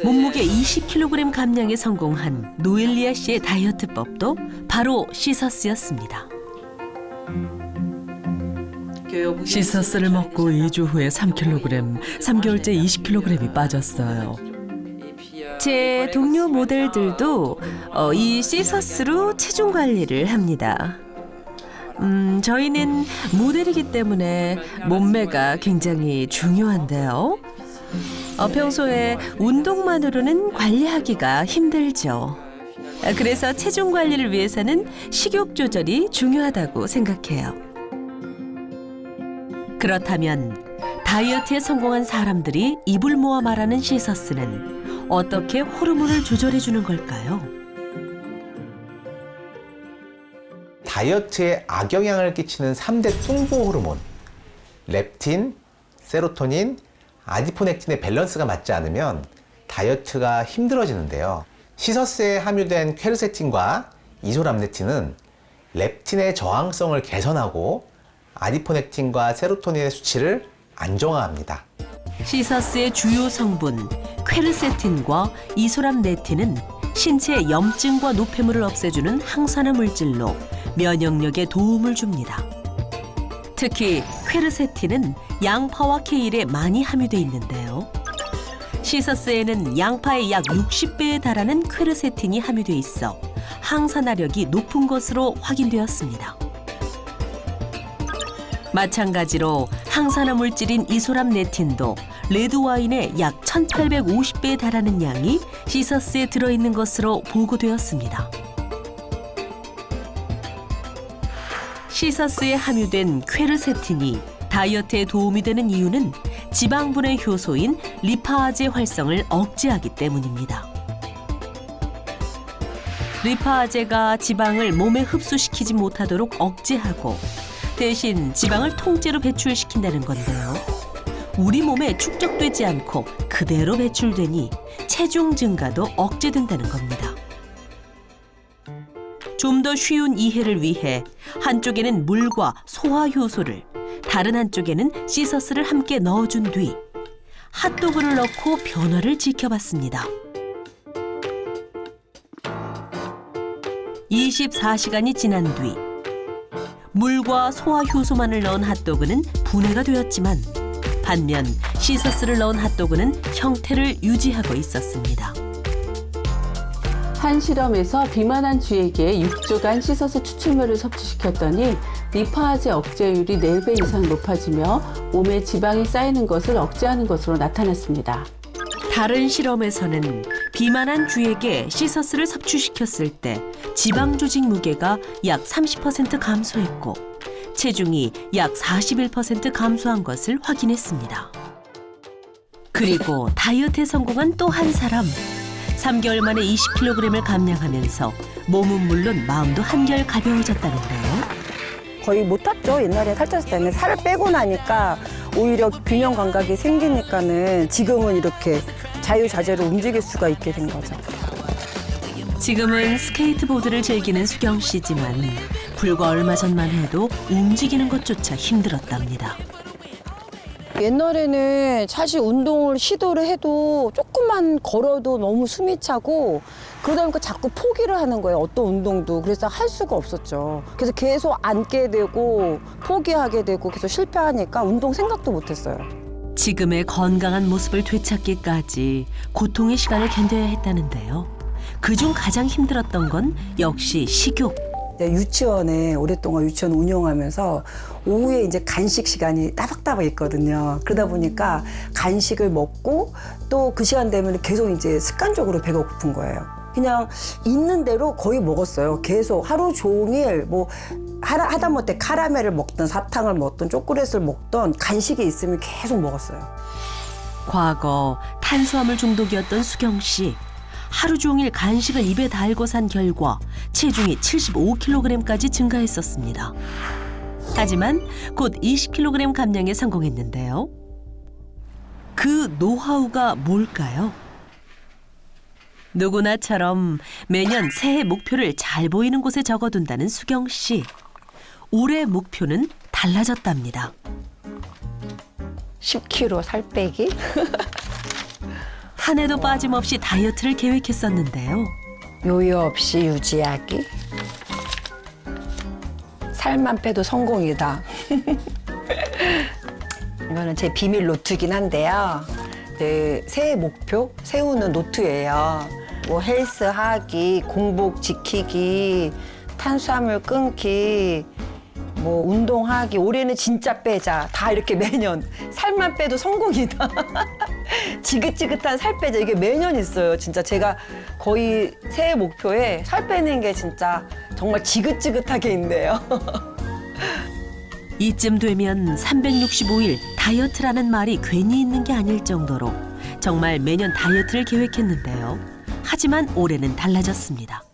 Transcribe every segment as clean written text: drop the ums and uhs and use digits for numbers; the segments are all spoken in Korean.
몸무게 20kg 감량에 성공한 노엘리아 씨의 다이어트법도 바로 시서스였습니다. 시서스를 먹고 2주 후에 3kg, 3개월째 20kg이 빠졌어요. 제 동료 모델들도 이 시서스로 체중 관리를 합니다. 저희는 모델이기 때문에 몸매가 굉장히 중요한데요. 평소에 운동만으로는 관리하기가 힘들죠. 그래서 체중 관리를 위해서는 식욕 조절이 중요하다고 생각해요. 그렇다면 다이어트에 성공한 사람들이 입을 모아 말하는 시서스는 어떻게 호르몬을 조절해 주는 걸까요? 다이어트에 악영향을 끼치는 3대 뚱보 호르몬, 렙틴, 세로토닌, 아디포넥틴의 밸런스가 맞지 않으면 다이어트가 힘들어지는데요. 시서스에 함유된 퀘르세틴과 이소람네틴은 렙틴의 저항성을 개선하고 아디포넥틴과 세로토닌의 수치를 안정화합니다. 시서스의 주요 성분 퀘르세틴과 이소람네틴은 신체 염증과 노폐물을 없애주는 항산화 물질로 면역력에 도움을 줍니다. 특히 퀘르세틴은 양파와 케일에 많이 함유돼 있는데요. 시서스에는 양파의 약 60배에 달하는 퀘르세틴이 함유돼 있어 항산화력이 높은 것으로 확인되었습니다. 마찬가지로 항산화 물질인 이소람네틴도 레드와인의 약 1850배에 달하는 양이 시서스에 들어있는 것으로 보고되었습니다. 시서스에 함유된 퀘르세틴이 다이어트에 도움이 되는 이유는 지방분해 효소인 리파아제 활성을 억제하기 때문입니다. 리파아제가 지방을 몸에 흡수시키지 못하도록 억제하고 대신 지방을 통째로 배출시킨다는 건데요. 우리 몸에 축적되지 않고 그대로 배출되니 체중 증가도 억제된다는 겁니다. 좀 더 쉬운 이해를 위해 한쪽에는 물과 소화 효소를, 다른 한쪽에는 시서스를 함께 넣어준 뒤 핫도그를 넣고 변화를 지켜봤습니다. 24시간이 지난 뒤 물과 소화 효소만을 넣은 핫도그는 분해가 되었지만 반면 시서스를 넣은 핫도그는 형태를 유지하고 있었습니다. 한 실험에서 비만한 쥐에게 6주간 시서스 추출물을 섭취시켰더니 리파아제 억제율이 4배 이상 높아지며 몸에 지방이 쌓이는 것을 억제하는 것으로 나타났습니다. 다른 실험에서는 비만한 쥐에게 시서스를 섭취시켰을 때 지방 조직 무게가 약 30% 감소했고 체중이 약 41% 감소한 것을 확인했습니다. 그리고 다이어트에 성공한 또 한 사람. 3개월 만에 20kg을 감량하면서 몸은 물론 마음도 한결 가벼워졌다는데요. 거의 못 탔죠. 옛날에 살쪘을 때는 살을 빼고 나니까 오히려 균형 감각이 생기니까는 지금은 이렇게 자유자재로 움직일 수가 있게 된 거죠. 지금은 스케이트보드를 즐기는 수경 씨지만 불과 얼마 전만 해도 움직이는 것조차 힘들었답니다. 옛날에는 사실 운동을 시도를 해도 조금만 걸어도 너무 숨이 차고 그러다 보니까 자꾸 포기를 하는 거예요. 어떤 운동도. 그래서 할 수가 없었죠. 그래서 계속 앉게 되고 포기하게 되고 계속 실패하니까 운동 생각도 못했어요. 지금의 건강한 모습을 되찾기까지 고통의 시간을 견뎌야 했다는데요. 그중 가장 힘들었던 건 역시 식욕. 유치원에 오랫동안 유치원 운영하면서 오후에 이제 간식 시간이 따박따박 있거든요. 그러다 보니까 간식을 먹고 또 그 시간 되면 계속 이제 습관적으로 배가 고픈 거예요. 그냥 있는 대로 거의 먹었어요. 계속 하루 종일 뭐 하다못해 카라멜을 먹던 사탕을 먹던 초콜릿을 먹던 간식이 있으면 계속 먹었어요. 과거 탄수화물 중독이었던 수경 씨. 하루 종일 간식을 입에 달고 산 결과 체중이 75kg까지 증가했었습니다. 하지만 곧 20kg 감량에 성공했는데요. 그 노하우가 뭘까요? 누구나처럼 매년 새해 목표를 잘 보이는 곳에 적어둔다는 수경 씨. 올해 목표는 달라졌답니다. 10kg 살 빼기? 한 해도 빠짐없이 다이어트를 계획했었는데요. 요요 없이 유지하기. 살만 빼도 성공이다. 이거는 제 비밀 노트긴 한데요. 네, 새해 목표 세우는 노트예요. 뭐 헬스 하기, 공복 지키기, 탄수화물 끊기, 뭐 운동하기, 올해는 진짜 빼자. 다 이렇게 매년 살만 빼도 성공이다. 지긋지긋한 살 빼자. 이게 매년 있어요. 진짜 제가 거의 새해 목표에 살 빼는 게 진짜 정말 지긋지긋하게 있네요. 이쯤 되면 365일 다이어트라는 말이 괜히 있는 게 아닐 정도로 정말 매년 다이어트를 계획했는데요. 하지만 올해는 달라졌습니다.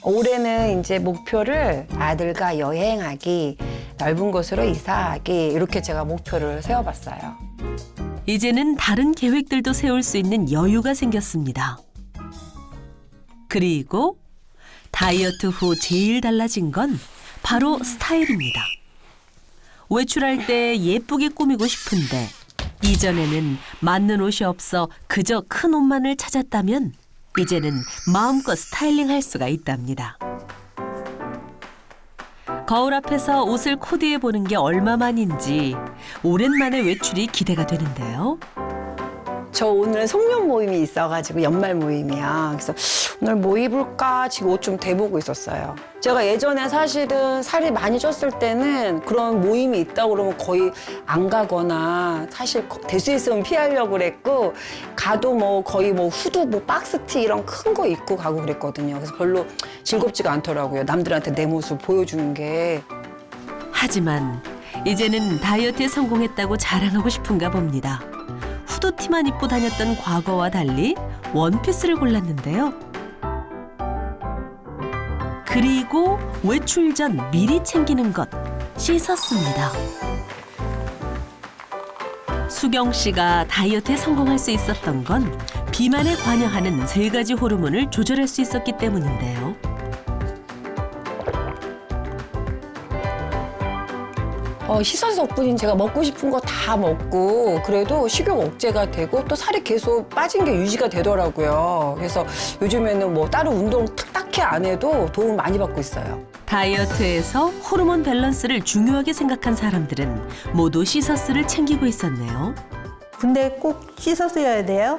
올해는 이제 목표를 아들과 여행하기, 넓은 곳으로 이사하기 이렇게 제가 목표를 세워봤어요. 이제는 다른 계획들도 세울 수 있는 여유가 생겼습니다. 그리고 다이어트 후 제일 달라진 건 바로 스타일입니다. 외출할 때 예쁘게 꾸미고 싶은데 이전에는 맞는 옷이 없어 그저 큰 옷만을 찾았다면 이제는 마음껏 스타일링할 수가 있답니다. 거울 앞에서 옷을 코디해 보는 게 얼마만인지 오랜만에 외출이 기대가 되는데요. 저 오늘 송년 모임이 있어가지고 연말 모임이야. 그래서 오늘 뭐 입을까 지금 옷 좀 대보고 있었어요. 제가 예전에 사실은 살이 많이 쪘을 때는 그런 모임이 있다고 그러면 거의 안 가거나 사실 될 수 있으면 피하려고 그랬고 가도 뭐 거의 뭐 후드 뭐 박스티 이런 큰 거 입고 가고 그랬거든요. 그래서 별로 즐겁지가 않더라고요. 남들한테 내 모습 보여주는 게. 하지만 이제는 다이어트에 성공했다고 자랑하고 싶은가 봅니다. 후드티만 입고 다녔던 과거와 달리 원피스를 골랐는데요. 그리고 외출 전 미리 챙기는 것, 씻었습니다. 수경 씨가 다이어트에 성공할 수 있었던 건 비만에 관여하는 3가지 호르몬을 조절할 수 있었기 때문인데요. 시선 덕분인 제가 먹고 싶은 거 다 먹고 그래도 식욕 억제가 되고 또 살이 계속 빠진 게 유지가 되더라고요. 그래서 요즘에는 뭐 따로 운동 딱히 안 해도 도움 많이 받고 있어요. 다이어트에서 호르몬 밸런스를 중요하게 생각한 사람들은 모두 시서스를 챙기고 있었네요. 근데 꼭 씻어서야 돼요?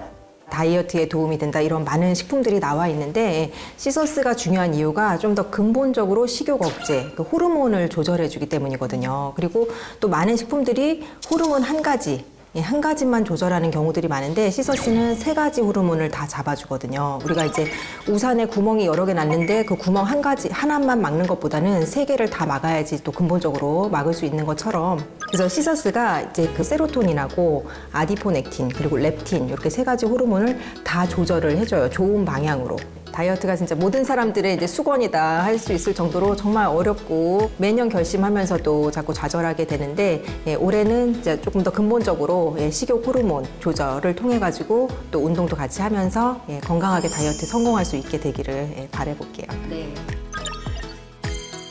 다이어트에 도움이 된다 이런 많은 식품들이 나와 있는데 시서스가 중요한 이유가 좀 더 근본적으로 식욕 억제, 그 호르몬을 조절해 주기 때문이거든요. 그리고 또 많은 식품들이 호르몬 한 가지만 조절하는 경우들이 많은데 시서스는 3가지 호르몬을 다 잡아주거든요. 우리가 이제 우산에 구멍이 여러 개 났는데 그 구멍 하나만 막는 것보다는 3개를 다 막아야지 또 근본적으로 막을 수 있는 것처럼. 그래서 시서스가 이제 그 세로토닌하고 아디포넥틴 그리고 렙틴 이렇게 3가지 호르몬을 다 조절을 해줘요. 좋은 방향으로. 다이어트가 진짜 모든 사람들의 이제 수건이다 할 수 있을 정도로 정말 어렵고 매년 결심하면서도 자꾸 좌절하게 되는데 올해는 이제 조금 더 근본적으로 식욕 호르몬 조절을 통해 가지고 또 운동도 같이 하면서 건강하게 다이어트 성공할 수 있게 되기를 바라볼게요. 네.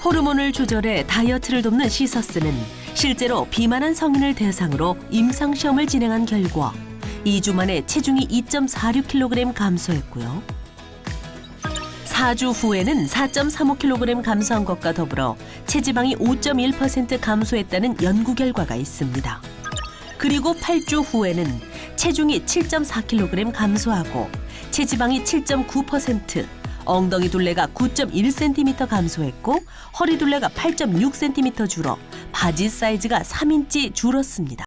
호르몬을 조절해 다이어트를 돕는 시서스는 실제로 비만한 성인을 대상으로 임상시험을 진행한 결과 2주 만에 체중이 2.46kg 감소했고요. 4주 후에는 4.35kg 감소한 것과 더불어 체지방이 5.1% 감소했다는 연구 결과가 있습니다. 그리고 8주 후에는 체중이 7.4kg 감소하고 체지방이 7.9%, 엉덩이 둘레가 9.1cm 감소했고 허리 둘레가 8.6cm 줄어 바지 사이즈가 3인치 줄었습니다.